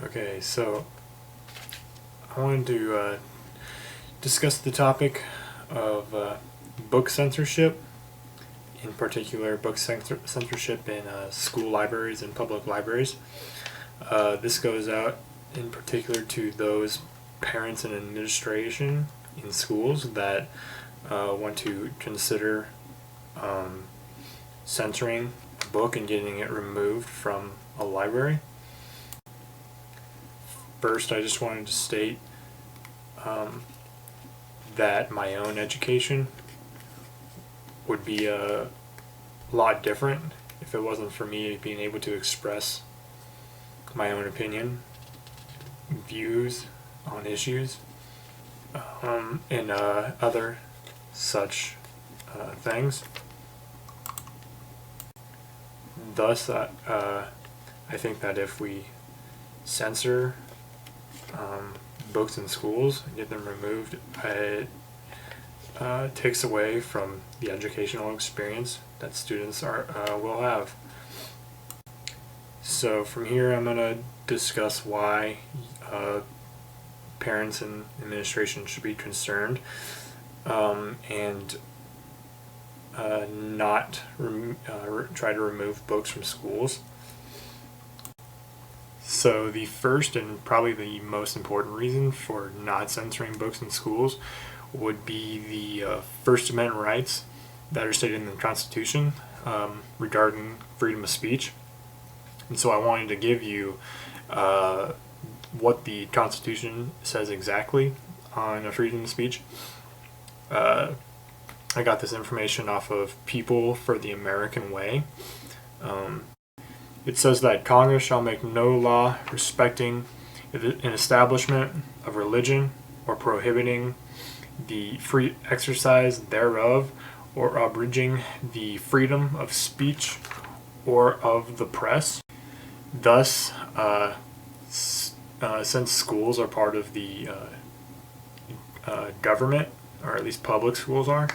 Okay, so I wanted to discuss the topic of book censorship, in particular book censorship in school libraries and public libraries. This goes out in particular to those parents and administration in schools that want to consider censoring a book and getting it removed from a library. First, I just wanted to state that my own education would be a lot different if it wasn't for me being able to express my own opinion, views on issues, and other such things. Thus, I think that if we censor books in schools and get them removed, it takes away from the educational experience that students will have. So from here, I'm going to discuss why parents and administration should be concerned and not try to remove books from schools. So the first and probably the most important reason for not censoring books in schools would be the First Amendment rights that are stated in the Constitution regarding freedom of speech. And so I wanted to give you what the Constitution says exactly on freedom of speech. I got this information off of People for the American Way. It says that Congress shall make no law respecting an establishment of religion or prohibiting the free exercise thereof or abridging the freedom of speech or of the press. Thus, since schools are part of the government, or at least public schools are,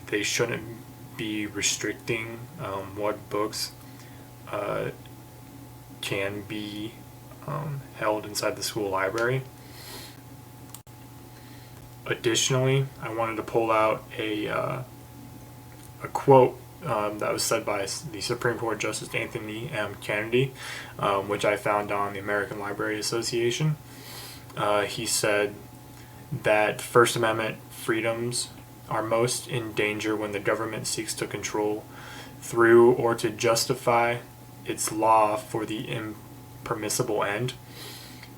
they shouldn't be restricting what books can be held inside the school library. Additionally, I wanted to pull out a quote that was said by the Supreme Court Justice Anthony M. Kennedy, which I found on the American Library Association. He said that First Amendment freedoms are most in danger when the government seeks to control through or to justify its law for the impermissible end.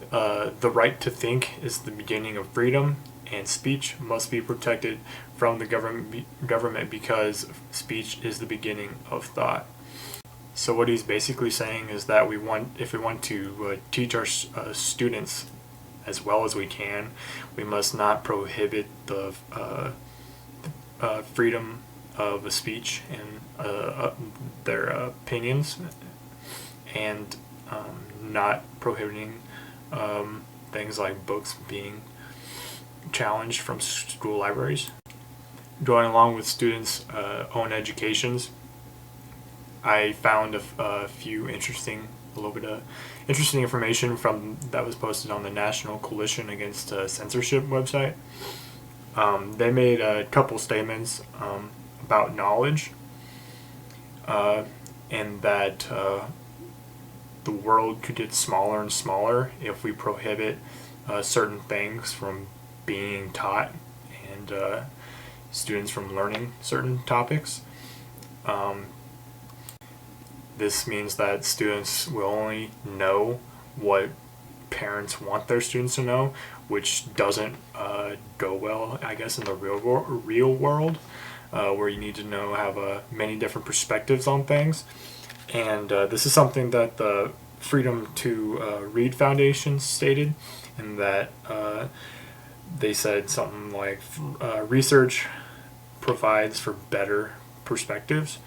The right to think is the beginning of freedom, and speech must be protected from the government because speech is the beginning of thought. So what he's basically saying is that if we want to teach our students as well as we can, we must not prohibit the freedom of speech and their opinions, and not prohibiting things like books being challenged from school libraries. Going along with students' own educations, I found a few interesting information that was posted on the National Coalition Against Censorship website. They made a couple statements about knowledge, and that the world could get smaller and smaller if we prohibit certain things from being taught and students from learning certain topics. This means that students will only know what parents want their students to know, which doesn't go well, I guess, in the real world, where you need to have many different perspectives on things. And this is something that the Freedom to Read Foundation stated, and that they said something like research provides for better perspectives.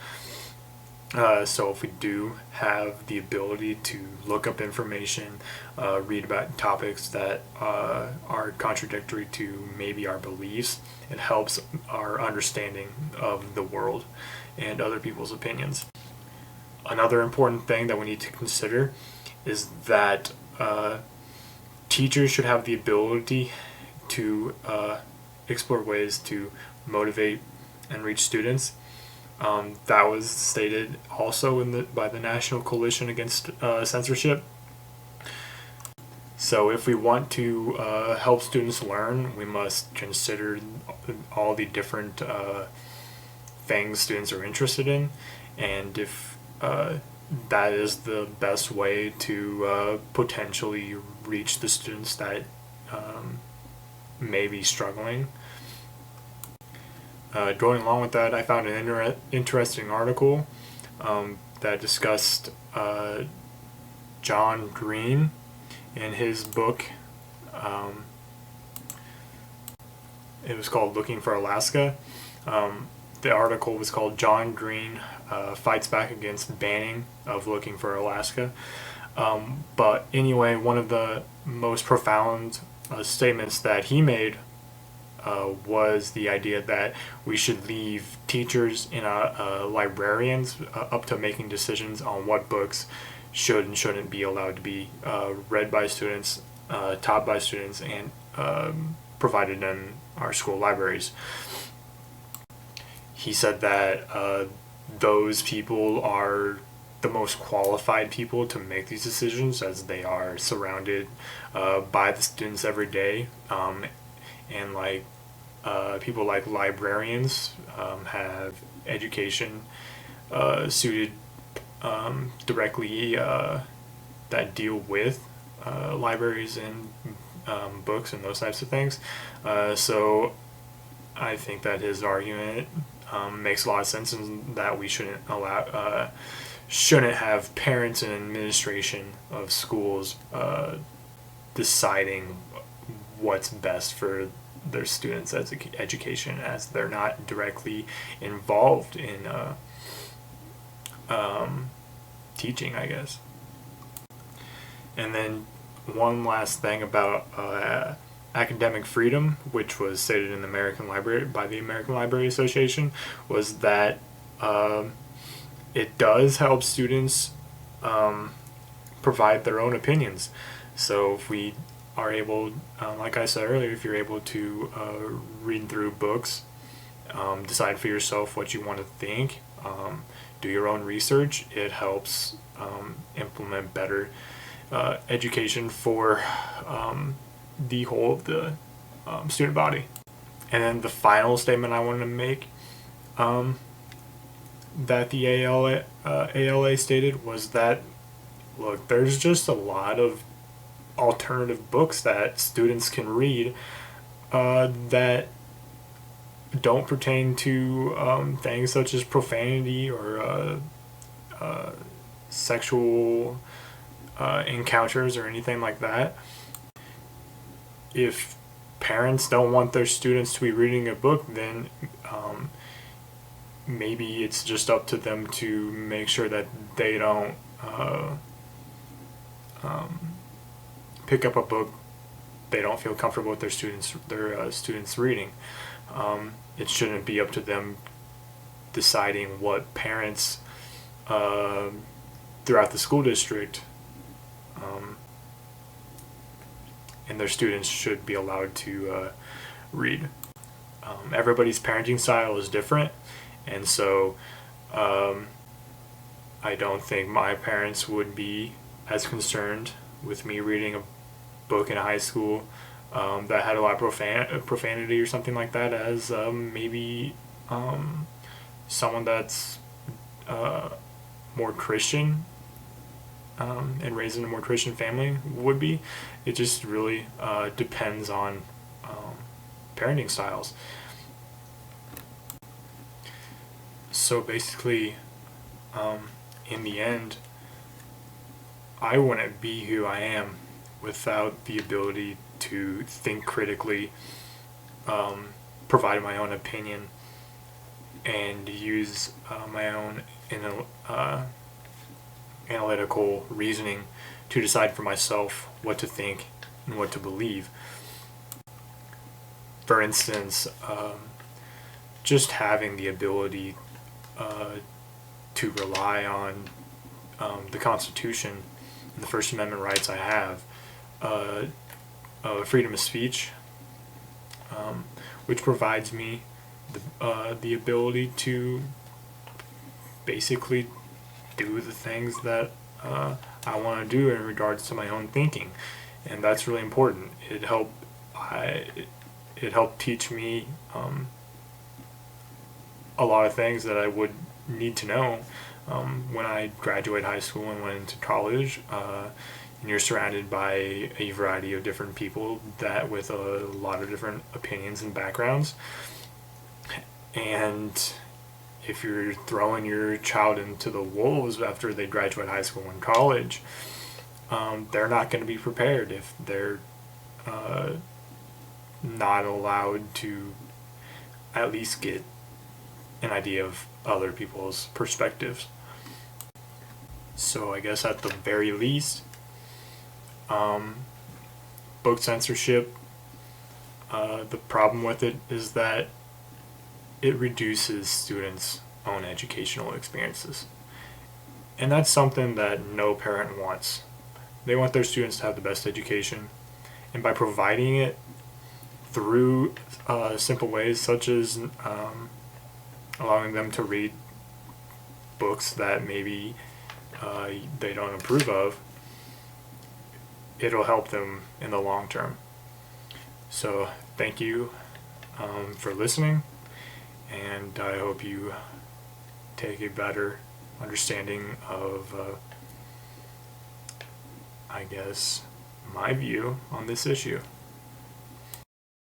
So if we do have the ability to look up information, read about topics that are contradictory to maybe our beliefs, it helps our understanding of the world and other people's opinions. Another important thing that we need to consider is that teachers should have the ability to explore ways to motivate and reach students. That was stated also by the National Coalition Against Censorship. So if we want to help students learn, we must consider all the different things students are interested in, and if that is the best way to potentially reach the students that may be struggling. Going along with that, I found an interesting article that discussed John Green in his book. It was called Looking for Alaska. The article was called John Green Fights Back Against Banning of Looking for Alaska. But anyway, one of the most profound statements that he made was the idea that we should leave teachers and librarians up to making decisions on what books should and shouldn't be allowed to be read by students, taught by students, and provided in our school libraries. He said that those people are the most qualified people to make these decisions, as they are surrounded by the students every day, and like people like librarians have education suited directly that deal with libraries and books and those types of things. So I think that his argument makes a lot of sense, and that we shouldn't have parents and administration of schools deciding what's best for their students' education, as they're not directly involved in teaching, I guess. And then one last thing about academic freedom, which was stated in the American Library by the American Library Association, was that it does help students provide their own opinions. So if we are able, like I said earlier, if you're able to read through books, decide for yourself what you want to think, do your own research, it helps implement better education for the whole of the student body. And then the final statement I wanted to make that the ALA stated was that, look, there's just a lot of alternative books that students can read that don't pertain to things such as profanity or sexual encounters or anything like that. If parents don't want their students to be reading a book, then maybe it's just up to them to make sure that they don't pick up a book they don't feel comfortable with their students reading. It shouldn't be up to them deciding what parents throughout the school district and their students should be allowed to read. Everybody's parenting style is different, and so I don't think my parents would be as concerned with me reading a book in high school that had a lot of profanity or something like that as maybe someone that's more Christian and raised in a more Christian family would be. It just really depends on parenting styles. So basically, in the end, I wouldn't be who I am without the ability to think critically, provide my own opinion, and use my own analytical reasoning to decide for myself what to think and what to believe. For instance, just having the ability to rely on the Constitution and the First Amendment rights I have, freedom of speech, which provides me the ability to basically do the things that I want to do in regards to my own thinking, and that's really important. It helped teach me a lot of things that I would need to know when I graduated high school and went into college. And you're surrounded by a variety of different people that with a lot of different opinions and backgrounds. And if you're throwing your child into the wolves after they graduate high school and college, they're not going to be prepared if they're not allowed to at least get an idea of other people's perspectives. So I guess at the very least, book censorship, the problem with it is that it reduces students' own educational experiences. And that's something that no parent wants. They want their students to have the best education. And by providing it through simple ways such as allowing them to read books that maybe they don't approve of, it'll help them in the long term. So thank you for listening, and I hope you take a better understanding of, I guess, my view on this issue.